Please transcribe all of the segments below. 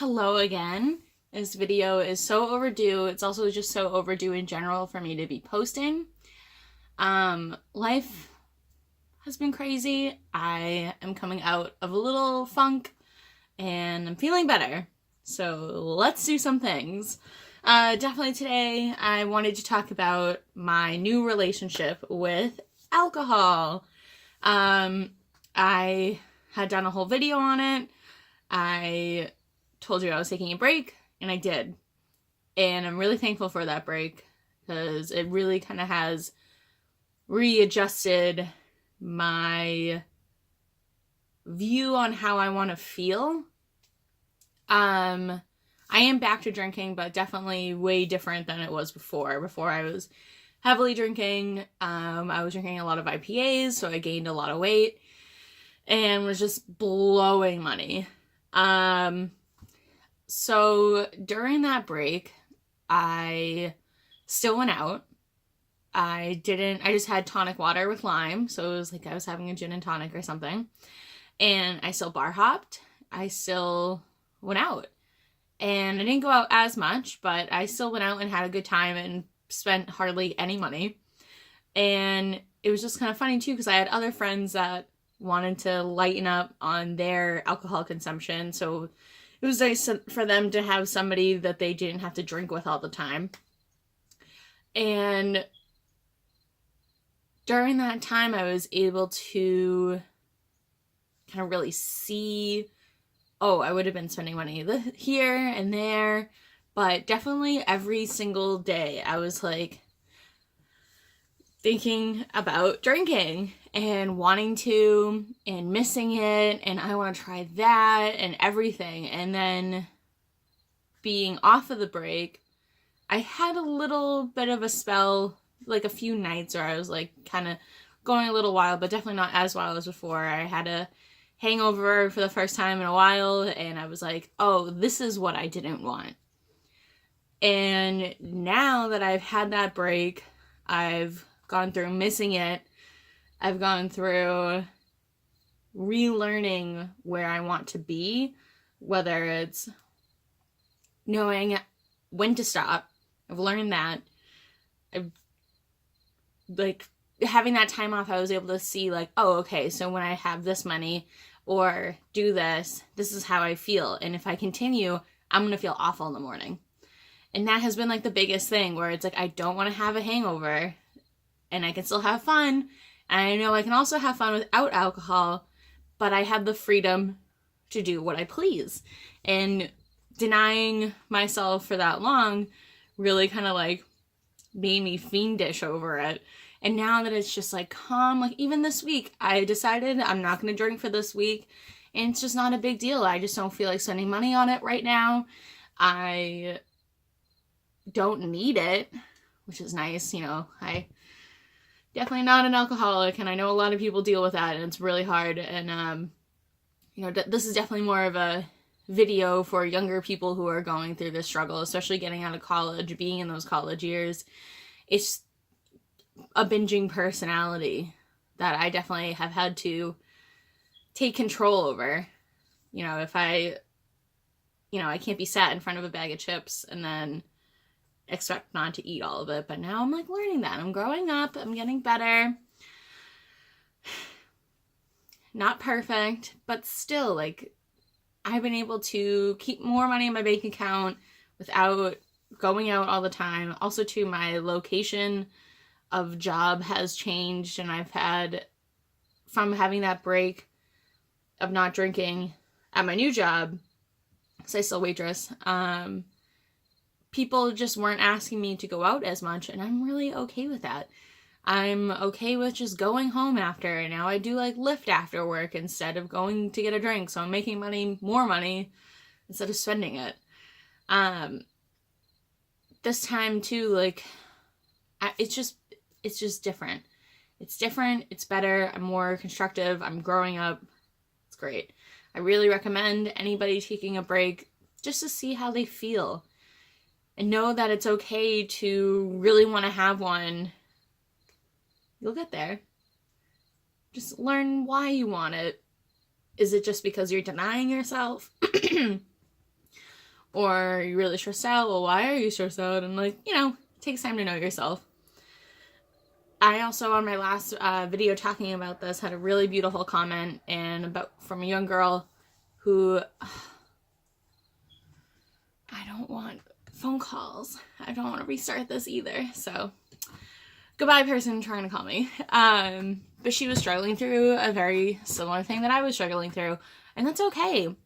Hello again. This video is so overdue. It's also just so overdue in general for me to be posting. Life has been crazy. I am coming out of a little funk and I'm feeling better. So let's do some things. Definitely today I wanted to talk about my new relationship with alcohol. I had done a whole video on it. I told you I was taking a break, and I did. And I'm really thankful for that break because it really kind of has readjusted my view on how I want to feel. I am back to drinking, but definitely way different than it was before. Before I was heavily drinking. I was drinking a lot of IPAs, so I gained a lot of weight and was just blowing money. So during that break, I still went out. I just had tonic water with lime, so it was like I was having a gin and tonic or something. And I still bar hopped. I still went out. And I didn't go out as much, but I still went out and had a good time and spent hardly any money. And it was just kind of funny too, because I had other friends that wanted to lighten up on their alcohol consumption. So it was nice for them to have somebody that they didn't have to drink with all the time. And during that time, I was able to kind of really see, I would have been spending money here and there, but definitely every single day I was like thinking about drinking and wanting to and missing it, and I want to try that and everything. And then being off of the break, I had a little bit of a spell, like a few nights where I was like kind of going a little wild, but definitely not as wild as before. I had a hangover for the first time in a while, and I was like, oh, this is what I didn't want. And now that I've had that break, I've gone through missing it. I've gone through relearning where I want to be, whether it's knowing when to stop. I've learned that. I've, like, having that time off, I was able to see, like, oh, okay, so when I have this money or do this, this is how I feel. And if I continue, I'm going to feel awful in the morning. And that has been, like, the biggest thing, where it's like, I don't want to have a hangover, and I can still have fun. And I know I can also have fun without alcohol, but I have the freedom to do what I please. And denying myself for that long really kind of like made me fiendish over it. And now that it's just like calm, like even this week, I decided I'm not going to drink for this week. And it's just not a big deal. I just don't feel like spending money on it right now. I don't need it, which is nice. I definitely not an alcoholic, and I know a lot of people deal with that, and it's really hard. And, this is definitely more of a video for younger people who are going through this struggle, especially getting out of college, being in those college years. It's a binging personality that I definitely have had to take control over. If I can't be sat in front of a bag of chips and then expect not to eat all of it. But now I'm like learning that. I'm growing up. I'm getting better. Not perfect, but still, like, I've been able to keep more money in my bank account without going out all the time. Also, too, my location of job has changed, and I've had, from having that break of not drinking at my new job, because I still waitress, people just weren't asking me to go out as much, and I'm really okay with that. I'm okay with just going home after, and now I do like Lyft after work instead of going to get a drink, so I'm making more money instead of spending it. This time too, like, it's just different. It's different, it's better, I'm more constructive, I'm growing up. It's great. I really recommend anybody taking a break just to see how they feel. And know that it's okay to really want to have one. You'll get there. Just learn why you want it. Is it just because you're denying yourself? or you're really stressed out. Well, why are you stressed out? And like, you know, it takes time to know yourself. I also, on my last video talking about this, had a really beautiful comment from a young girl who, I don't want phone calls. I don't want to restart this either. So goodbye, person trying to call me. But she was struggling through a very similar thing that I was struggling through, and that's okay.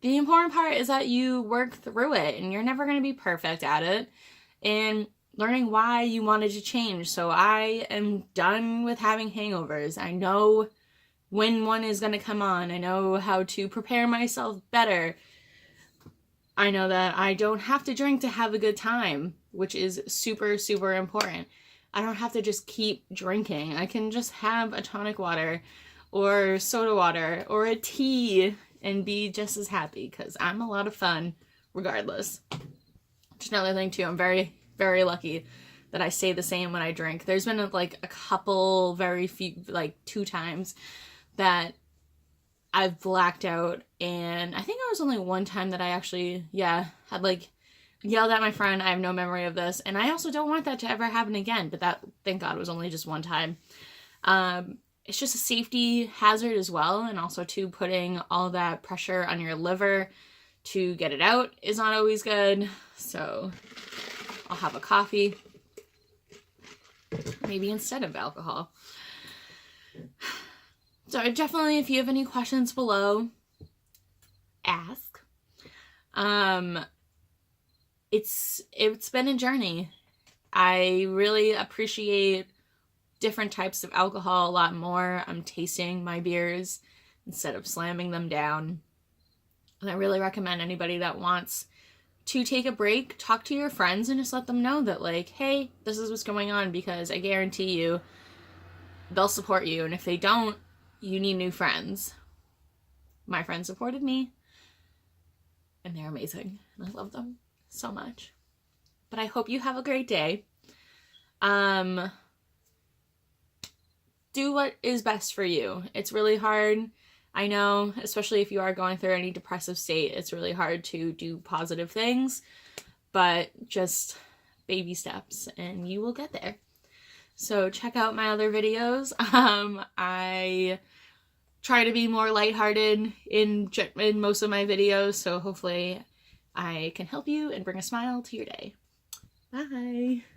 The important part is that you work through it, and you're never going to be perfect at it, and learning why you wanted to change. So I am done with having hangovers. I know when one is going to come on. I know how to prepare myself better. I know that I don't have to drink to have a good time, which is super, super important. I don't have to just keep drinking. I can just have a tonic water or soda water or a tea and be just as happy, because I'm a lot of fun regardless. Just another thing too, I'm very, very lucky that I stay the same when I drink. There's been like a couple, very few, like 2 times that I've blacked out, and I think it was only one time that I actually, had like yelled at my friend. I have no memory of this, and I also don't want that to ever happen again, but that, thank God, was only just one time. It's just a safety hazard as well, and also too, putting all that pressure on your liver to get it out is not always good. So I'll have a coffee, maybe instead of alcohol. So definitely, if you have any questions below, ask. It's been a journey. I really appreciate different types of alcohol a lot more. I'm tasting my beers instead of slamming them down. And I really recommend anybody that wants to take a break, talk to your friends and just let them know that, like, hey, this is what's going on, because I guarantee you they'll support you. And if they don't, you need new friends. My friends supported me, and they're amazing, and I love them so much. But I hope you have a great day. Do what is best for you. It's really hard. I know, especially if you are going through any depressive state, it's really hard to do positive things, but just baby steps and you will get there. So check out my other videos. I try to be more lighthearted in most of my videos, so hopefully I can help you and bring a smile to your day. Bye!